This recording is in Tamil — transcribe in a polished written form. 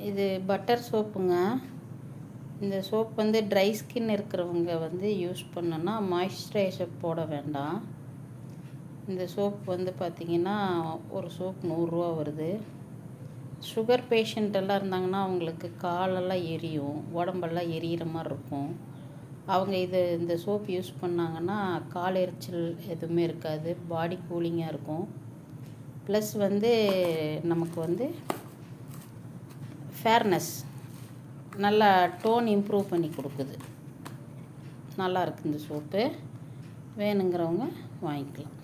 இது பட்டர் சோப்புங்க. இந்த சோப் வந்து ட்ரை ஸ்கின் இருக்கிறவங்க வந்து யூஸ் பண்ணோன்னா மாய்ஸ்சரைசர் போட வேண்டாம். இந்த சோப் வந்து பார்த்திங்கன்னா ஒரு சோப் 100 ரூபா வருது. சுகர் பேஷண்ட் எல்லாம் இருந்தாங்கன்னா அவங்களுக்கு காலெல்லாம் எரியும், உடம்பெல்லாம் எரியிற மாதிரி இருக்கும். அவங்க இந்த சோப் யூஸ் பண்ணாங்கன்னா கால் எரிச்சல் எதுவுமே இருக்காது, பாடி கூலிங்காக இருக்கும். ப்ளஸ் வந்து நமக்கு வந்து ஃபேர்னஸ் நல்லா டோன் இம்ப்ரூவ் பண்ணி கொடுக்குது. நல்லா இருக்குது இந்த சோப்பு. வேணுங்கிறவங்க வாங்கிக்கலாம்.